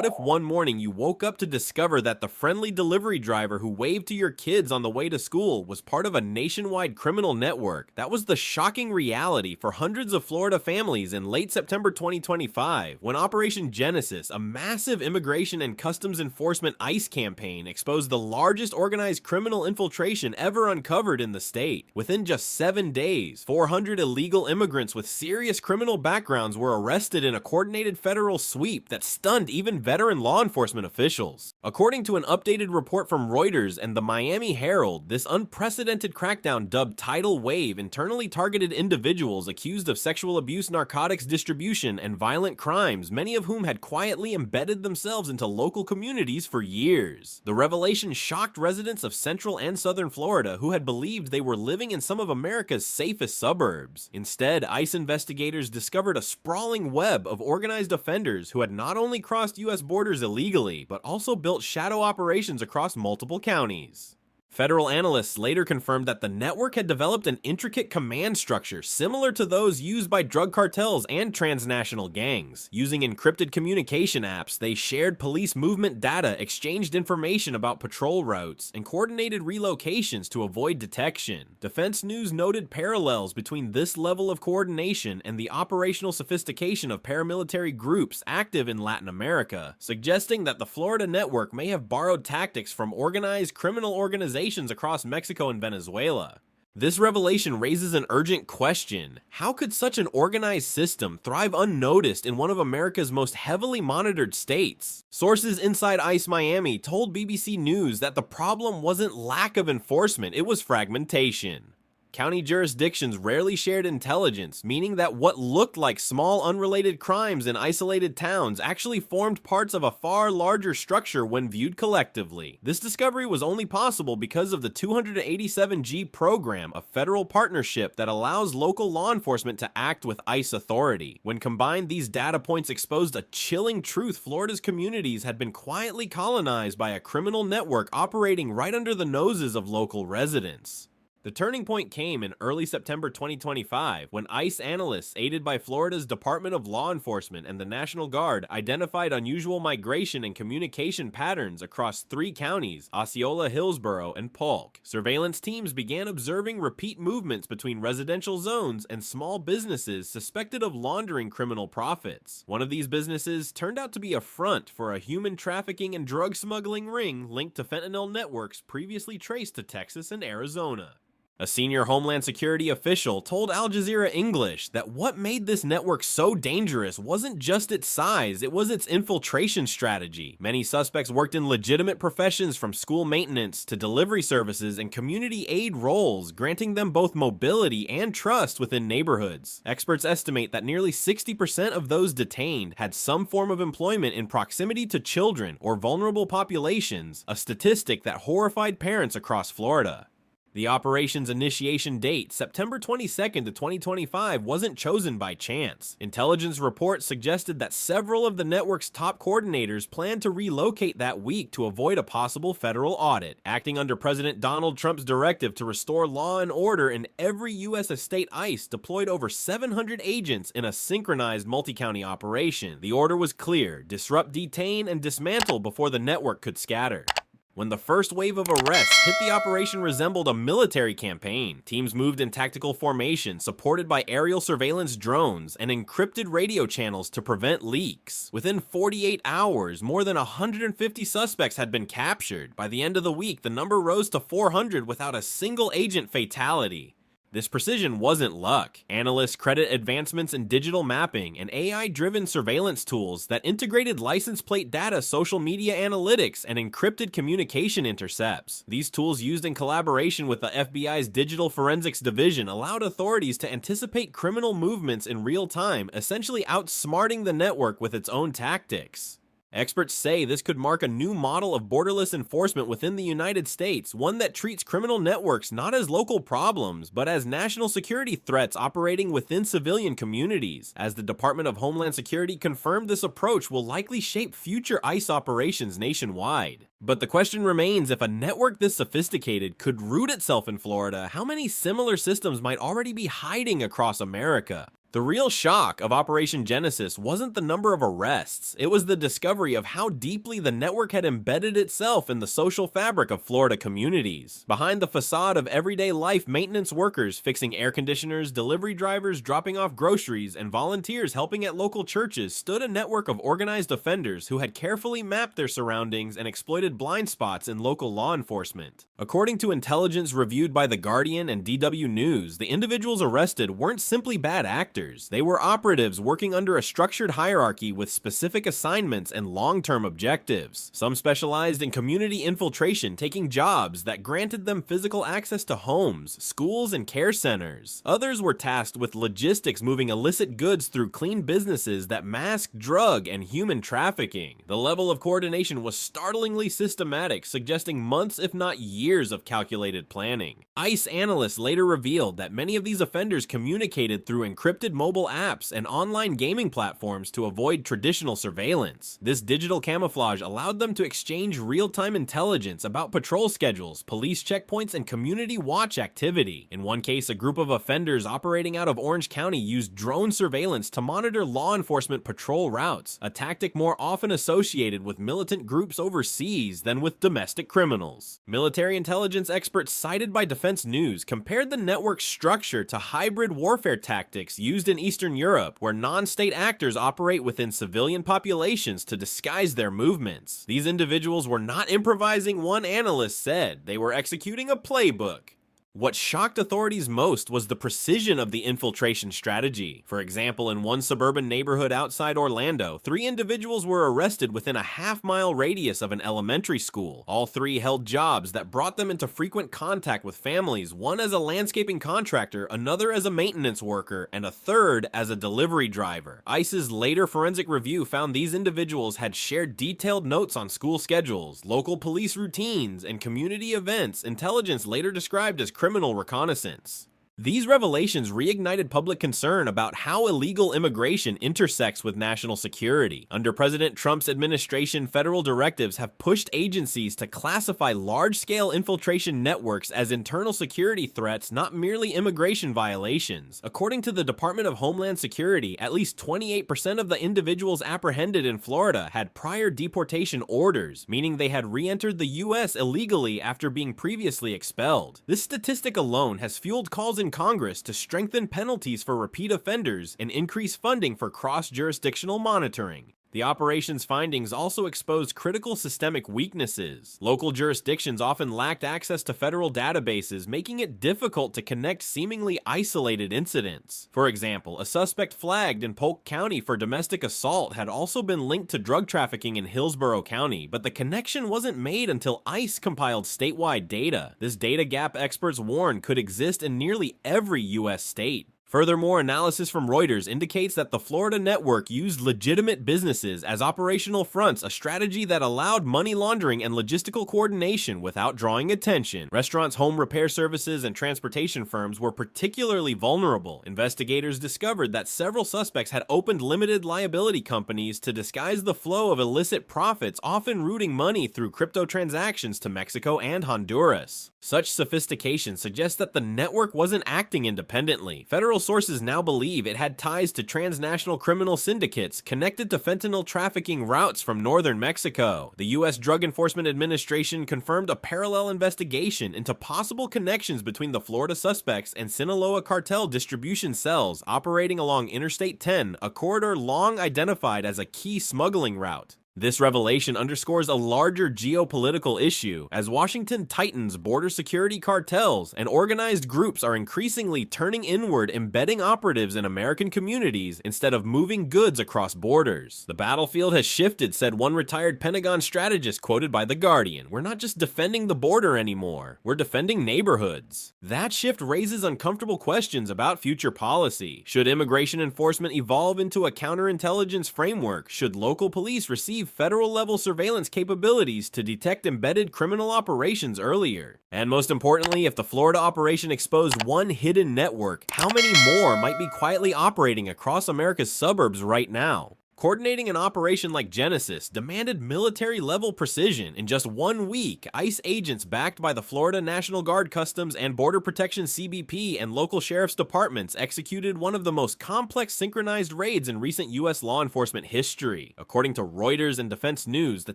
What if one morning you woke up to discover that the friendly delivery driver who waved to your kids on the way to school was part of a nationwide criminal network? That was the shocking reality for hundreds of Florida families in late September 2025, when Operation Genesis, a massive immigration and customs enforcement ICE campaign, exposed the largest organized criminal infiltration ever uncovered in the state. Within just 7 days, 400 illegal immigrants with serious criminal backgrounds were arrested in a coordinated federal sweep that stunned even veteran law enforcement officials. According to an updated report from Reuters and the Miami Herald, this unprecedented crackdown, dubbed Tidal Wave, internally targeted individuals accused of sexual abuse, narcotics distribution, and violent crimes, many of whom had quietly embedded themselves into local communities for years. The revelation shocked residents of Central and Southern Florida who had believed they were living in some of America's safest suburbs. Instead, ICE investigators discovered a sprawling web of organized offenders who had not only crossed U.S. borders illegally, but also built shadow operations across multiple counties. Federal analysts later confirmed that the network had developed an intricate command structure similar to those used by drug cartels and transnational gangs. Using encrypted communication apps, they shared police movement data, exchanged information about patrol routes, and coordinated relocations to avoid detection. Defense News noted parallels between this level of coordination and the operational sophistication of paramilitary groups active in Latin America, suggesting that the Florida network may have borrowed tactics from organized criminal organizations across Mexico and Venezuela. This revelation raises an urgent question. How could such an organized system thrive unnoticed in one of America's most heavily monitored states? Sources inside ICE Miami told BBC News that the problem wasn't lack of enforcement, it was fragmentation. County jurisdictions rarely shared intelligence, meaning that what looked like small unrelated crimes in isolated towns actually formed parts of a far larger structure when viewed collectively. This discovery was only possible because of the 287G program, a federal partnership that allows local law enforcement to act with ICE authority. When combined, these data points exposed a chilling truth: Florida's communities had been quietly colonized by a criminal network operating right under the noses of local residents. The turning point came in early September 2025, when ICE analysts, aided by Florida's Department of Law Enforcement and the National Guard, identified unusual migration and communication patterns across 3 counties, Osceola, Hillsborough, and Polk. Surveillance teams began observing repeat movements between residential zones and small businesses suspected of laundering criminal profits. One of these businesses turned out to be a front for a human trafficking and drug smuggling ring linked to fentanyl networks previously traced to Texas and Arizona. A senior Homeland Security official told Al Jazeera English that what made this network so dangerous wasn't just its size, it was its infiltration strategy. Many suspects worked in legitimate professions, from school maintenance to delivery services and community aid roles, granting them both mobility and trust within neighborhoods. Experts estimate that nearly 60% of those detained had some form of employment in proximity to children or vulnerable populations, a statistic that horrified parents across Florida. The operation's initiation date, September 22nd to 2025, wasn't chosen by chance. Intelligence reports suggested that several of the network's top coordinators planned to relocate that week to avoid a possible federal audit. Acting under President Donald Trump's directive to restore law and order in every U.S. estate, ICE deployed over 700 agents in a synchronized multi-county operation. The order was clear: disrupt, detain, and dismantle before the network could scatter. When the first wave of arrests hit, the operation resembled a military campaign. Teams moved in tactical formation, supported by aerial surveillance drones and encrypted radio channels to prevent leaks. Within 48 hours, more than 150 suspects had been captured. By the end of the week, the number rose to 400 without a single agent fatality. This precision wasn't luck. Analysts credit advancements in digital mapping and AI-driven surveillance tools that integrated license plate data, social media analytics, and encrypted communication intercepts. These tools, used in collaboration with the FBI's Digital Forensics Division, allowed authorities to anticipate criminal movements in real time, essentially outsmarting the network with its own tactics. Experts say this could mark a new model of borderless enforcement within the United States, one that treats criminal networks not as local problems, but as national security threats operating within civilian communities. As the Department of Homeland Security confirmed, this approach will likely shape future ICE operations nationwide. But the question remains, if a network this sophisticated could root itself in Florida, how many similar systems might already be hiding across America? The real shock of Operation Genesis wasn't the number of arrests, it was the discovery of how deeply the network had embedded itself in the social fabric of Florida communities. Behind the facade of everyday life maintenance workers fixing air conditioners, delivery drivers dropping off groceries, and volunteers helping at local churches stood a network of organized offenders who had carefully mapped their surroundings and exploited blind spots in local law enforcement. According to intelligence reviewed by The Guardian and DW News, the individuals arrested weren't simply bad actors. They were operatives working under a structured hierarchy with specific assignments and long-term objectives. Some specialized in community infiltration, taking jobs that granted them physical access to homes, schools, and care centers. Others were tasked with logistics, moving illicit goods through clean businesses that masked drug and human trafficking. The level of coordination was startlingly systematic, suggesting months if not years of calculated planning. ICE analysts later revealed that many of these offenders communicated through encrypted mobile apps and online gaming platforms to avoid traditional surveillance. This digital camouflage allowed them to exchange real-time intelligence about patrol schedules, police checkpoints, and community watch activity. In one case, a group of offenders operating out of Orange County used drone surveillance to monitor law enforcement patrol routes, a tactic more often associated with militant groups overseas than with domestic criminals. Military intelligence experts cited by Defense News compared the network's structure to hybrid warfare tactics used in Eastern Europe, where non-state actors operate within civilian populations to disguise their movements. These individuals were not improvising, one analyst said. They were executing a playbook. What shocked authorities most was the precision of the infiltration strategy. For example, in one suburban neighborhood outside Orlando, 3 individuals were arrested within a half-mile radius of an elementary school. All 3 held jobs that brought them into frequent contact with families, one as a landscaping contractor, another as a maintenance worker, and a third as a delivery driver. ICE's later forensic review found these individuals had shared detailed notes on school schedules, local police routines, and community events, intelligence later described as criminal reconnaissance. These revelations reignited public concern about how illegal immigration intersects with national security. Under President Trump's administration, federal directives have pushed agencies to classify large-scale infiltration networks as internal security threats, not merely immigration violations. According to the Department of Homeland Security, at least 28% of the individuals apprehended in Florida had prior deportation orders, meaning they had re-entered the U.S. illegally after being previously expelled. This statistic alone has fueled calls in Congress to strengthen penalties for repeat offenders and increase funding for cross-jurisdictional monitoring. The operation's findings also exposed critical systemic weaknesses. Local jurisdictions often lacked access to federal databases, making it difficult to connect seemingly isolated incidents. For example, a suspect flagged in Polk County for domestic assault had also been linked to drug trafficking in Hillsborough County, but the connection wasn't made until ICE compiled statewide data. This data gap, experts warn, could exist in nearly every U.S. state. Furthermore, analysis from Reuters indicates that the Florida network used legitimate businesses as operational fronts, a strategy that allowed money laundering and logistical coordination without drawing attention. Restaurants, home repair services, and transportation firms were particularly vulnerable. Investigators discovered that several suspects had opened limited liability companies to disguise the flow of illicit profits, often routing money through crypto transactions to Mexico and Honduras. Such sophistication suggests that the network wasn't acting independently. Federal sources now believe it had ties to transnational criminal syndicates connected to fentanyl trafficking routes from northern Mexico. The U.S. Drug Enforcement Administration confirmed a parallel investigation into possible connections between the Florida suspects and Sinaloa cartel distribution cells operating along Interstate 10, a corridor long identified as a key smuggling route. This revelation underscores a larger geopolitical issue, as Washington tightens border security cartels and organized groups are increasingly turning inward, embedding operatives in American communities instead of moving goods across borders. The battlefield has shifted, said one retired Pentagon strategist quoted by The Guardian. We're not just defending the border anymore, we're defending neighborhoods. That shift raises uncomfortable questions about future policy. Should immigration enforcement evolve into a counterintelligence framework? Should local police receive federal-level surveillance capabilities to detect embedded criminal operations earlier? And most importantly, if the Florida operation exposed one hidden network, how many more might be quietly operating across America's suburbs right now? Coordinating an operation like Genesis demanded military-level precision. In just 1 week, ICE agents backed by the Florida National Guard Customs and Border Protection CBP and local sheriff's departments executed one of the most complex synchronized raids in recent U.S. law enforcement history. According to Reuters and Defense News, the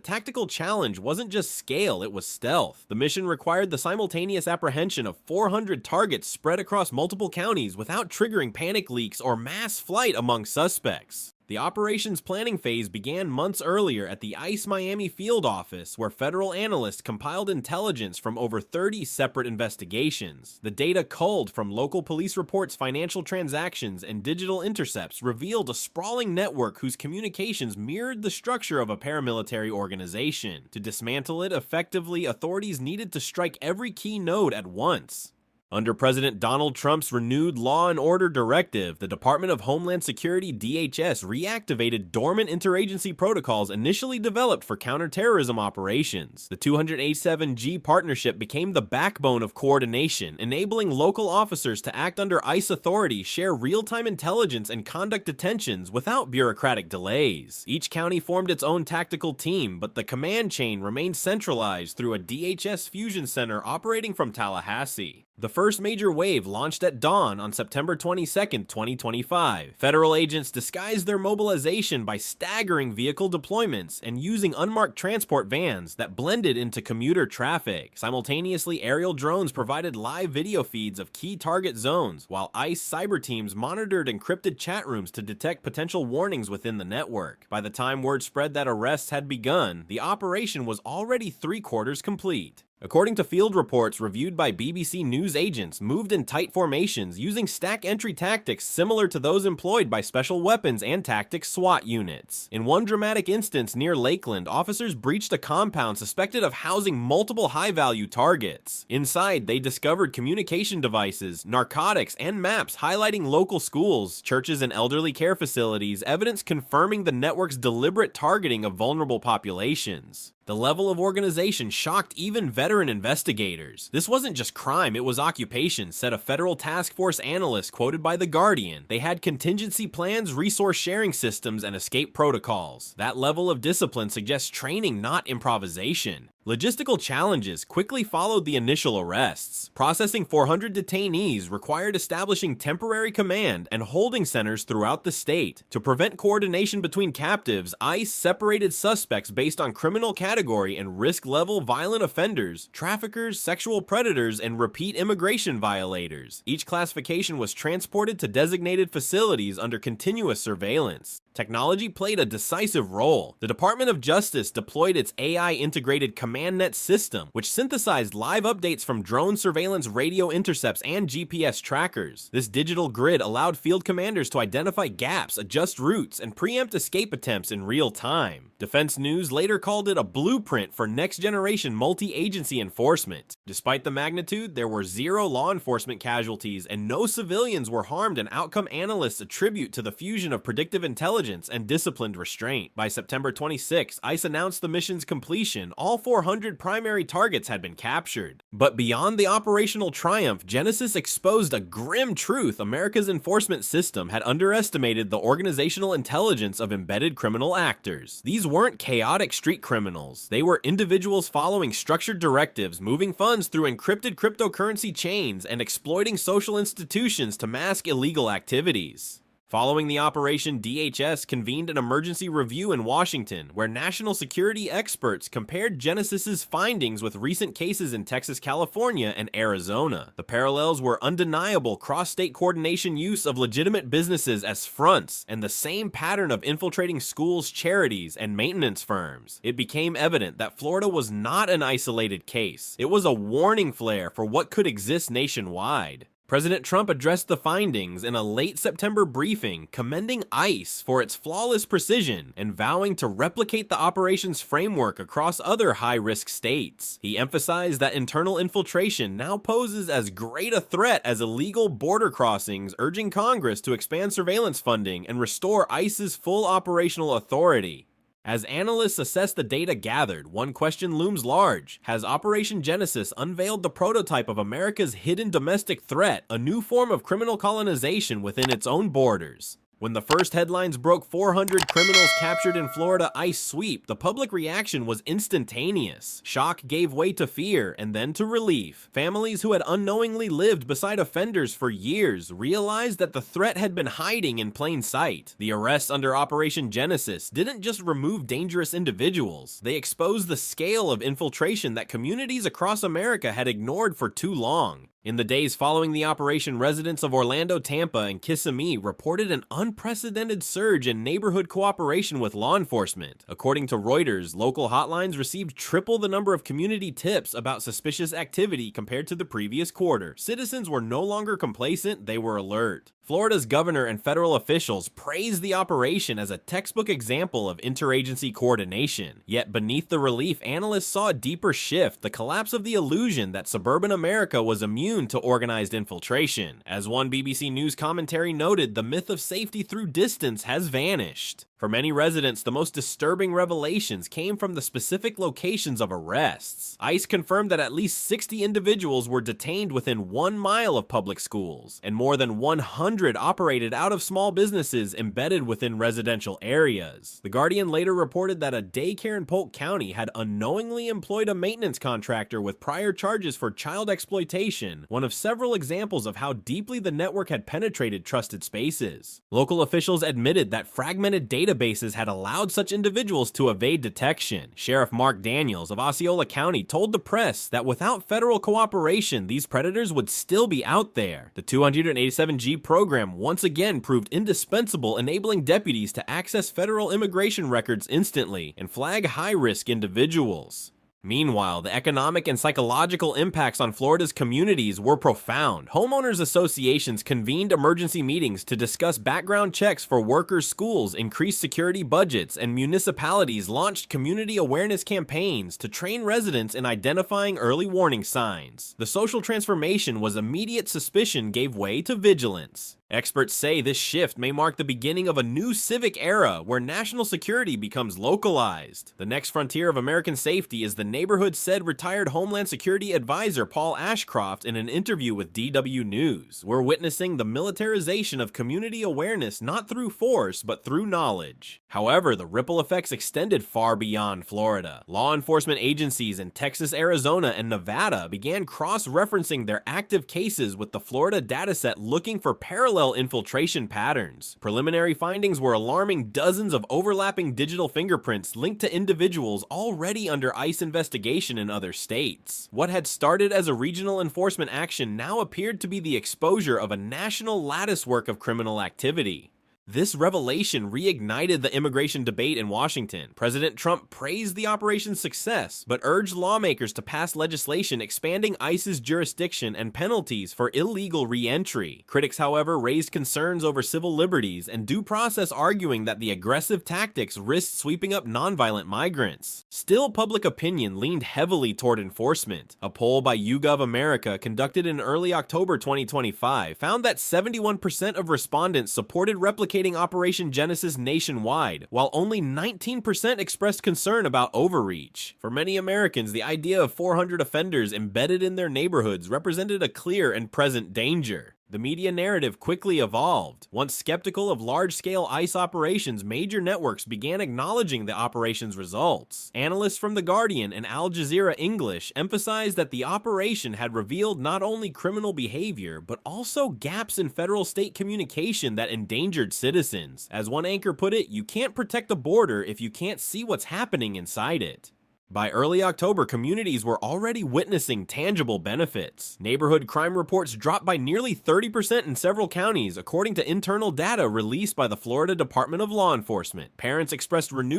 tactical challenge wasn't just scale, it was stealth. The mission required the simultaneous apprehension of 400 targets spread across multiple counties without triggering panic leaks or mass flight among suspects. The operations planning phase began months earlier at the ICE Miami field office, where federal analysts compiled intelligence from over 30 separate investigations. The data culled from local police reports, financial transactions, and digital intercepts revealed a sprawling network whose communications mirrored the structure of a paramilitary organization. To dismantle it effectively, authorities needed to strike every key node at once. Under President Donald Trump's renewed law and order directive, the Department of Homeland Security (DHS) reactivated dormant interagency protocols initially developed for counterterrorism operations. The 287G partnership became the backbone of coordination, enabling local officers to act under ICE authority, share real-time intelligence, and conduct detentions without bureaucratic delays. Each county formed its own tactical team, but the command chain remained centralized through a DHS fusion center operating from Tallahassee. The first major wave launched at dawn on September 22, 2025. Federal agents disguised their mobilization by staggering vehicle deployments and using unmarked transport vans that blended into commuter traffic. Simultaneously, aerial drones provided live video feeds of key target zones, while ICE cyber teams monitored encrypted chat rooms to detect potential warnings within the network. By the time word spread that arrests had begun, the operation was already 3/4 complete. According to field reports reviewed by BBC News agents moved in tight formations using stack entry tactics similar to those employed by Special Weapons and Tactics SWAT units. In one dramatic instance near Lakeland, officers breached a compound suspected of housing multiple high-value targets. Inside, they discovered communication devices, narcotics, and maps highlighting local schools, churches, and elderly care facilities, evidence confirming the network's deliberate targeting of vulnerable populations. The level of organization shocked even veteran investigators. This wasn't just crime, it was occupation, said a federal task force analyst quoted by The Guardian. They had contingency plans, resource sharing systems, and escape protocols. That level of discipline suggests training, not improvisation. Logistical challenges quickly followed the initial arrests. Processing 400 detainees required establishing temporary command and holding centers throughout the state. To prevent coordination between captives, ICE separated suspects based on criminal category and risk level: violent offenders, traffickers, sexual predators, and repeat immigration violators. Each classification was transported to designated facilities under continuous surveillance. Technology played a decisive role. The Department of Justice deployed its AI-integrated CommandNet system, which synthesized live updates from drone surveillance, radio intercepts, and GPS trackers. This digital grid allowed field commanders to identify gaps, adjust routes, and preempt escape attempts in real time. Defense News later called it a blueprint for next-generation multi-agency enforcement. Despite the magnitude, there were 0 law enforcement casualties and no civilians were harmed, and outcome analysts attribute to the fusion of predictive intelligence and disciplined restraint. By September 26, ICE announced the mission's completion. All 400 primary targets had been captured. But beyond the operational triumph, Genesis exposed a grim truth: America's enforcement system had underestimated the organizational intelligence of embedded criminal actors. These weren't chaotic street criminals. They were individuals following structured directives, moving funds through encrypted cryptocurrency chains, and exploiting social institutions to mask illegal activities. Following the operation, DHS convened an emergency review in Washington, where national security experts compared Genesis's findings with recent cases in Texas, California, and Arizona. The parallels were undeniable: cross-state coordination, use of legitimate businesses as fronts, and the same pattern of infiltrating schools, charities, and maintenance firms. It became evident that Florida was not an isolated case. It was a warning flare for what could exist nationwide. President Trump addressed the findings in a late September briefing, commending ICE for its flawless precision and vowing to replicate the operation's framework across other high-risk states. He emphasized that internal infiltration now poses as great a threat as illegal border crossings, urging Congress to expand surveillance funding and restore ICE's full operational authority. As analysts assess the data gathered, one question looms large: has Operation Genesis unveiled the prototype of America's hidden domestic threat, a new form of criminal colonization within its own borders? When the first headlines broke 400 criminals captured in Florida ICE sweep, the public reaction was instantaneous. Shock gave way to fear and then to relief. Families who had unknowingly lived beside offenders for years realized that the threat had been hiding in plain sight. The arrests under Operation Genesis didn't just remove dangerous individuals, they exposed the scale of infiltration that communities across America had ignored for too long. In the days following the operation, residents of Orlando, Tampa, and Kissimmee reported an unprecedented surge in neighborhood cooperation with law enforcement. According to Reuters, local hotlines received triple the number of community tips about suspicious activity compared to the previous quarter. Citizens were no longer complacent, they were alert. Florida's governor and federal officials praised the operation as a textbook example of interagency coordination. Yet beneath the relief, analysts saw a deeper shift, the collapse of the illusion that suburban America was immune to organized infiltration. As one BBC News commentary noted, the myth of safety through distance has vanished. For many residents, the most disturbing revelations came from the specific locations of arrests. ICE confirmed that at least 60 individuals were detained within 1 mile of public schools, and more than 100 operated out of small businesses embedded within residential areas. The Guardian later reported that a daycare in Polk County had unknowingly employed a maintenance contractor with prior charges for child exploitation, one of several examples of how deeply the network had penetrated trusted spaces. Local officials admitted that fragmented databases had allowed such individuals to evade detection. Sheriff Mark Daniels of Osceola County told the press that without federal cooperation, these predators would still be out there. The 287G program once again proved indispensable, enabling deputies to access federal immigration records instantly and flag high-risk individuals. Meanwhile, the economic and psychological impacts on Florida's communities were profound. Homeowners associations convened emergency meetings to discuss background checks for workers' schools, increased security budgets, and municipalities launched community awareness campaigns to train residents in identifying early warning signs. The social transformation was immediate. Suspicion gave way to vigilance. Experts say this shift may mark the beginning of a new civic era where national security becomes localized. The next frontier of American safety is the neighborhood, said retired Homeland Security advisor Paul Ashcroft in an interview with DW News. We're witnessing the militarization of community awareness not through force but through knowledge. However, the ripple effects extended far beyond Florida. Law enforcement agencies in Texas, Arizona, and Nevada began cross-referencing their active cases with the Florida dataset, looking for parallel infiltration patterns. Preliminary findings were alarming. Dozens of overlapping digital fingerprints linked to individuals already under ICE investigation in other states. What had started as a regional enforcement action now appeared to be the exposure of a national latticework of criminal activity. This revelation reignited the immigration debate in Washington. President Trump praised the operation's success, but urged lawmakers to pass legislation expanding ICE's jurisdiction and penalties for illegal re-entry. Critics, however, raised concerns over civil liberties and due process, arguing that the aggressive tactics risked sweeping up nonviolent migrants. Still, public opinion leaned heavily toward enforcement. A poll by YouGov America conducted in early October 2025 found that 71% of respondents supported replicating Operation Genesis nationwide, while only 19% expressed concern about overreach. For many Americans, the idea of 400 offenders embedded in their neighborhoods represented a clear and present danger. The media narrative quickly evolved. Once skeptical of large-scale ICE operations, major networks began acknowledging the operation's results. Analysts from The Guardian and Al Jazeera English emphasized that the operation had revealed not only criminal behavior, but also gaps in federal-state communication that endangered citizens. As one anchor put it, you can't protect the border if you can't see what's happening inside it. By early October, communities were already witnessing tangible benefits. Neighborhood crime reports dropped by nearly 30% in several counties, according to internal data released by the Florida Department of Law Enforcement. Parents expressed renewed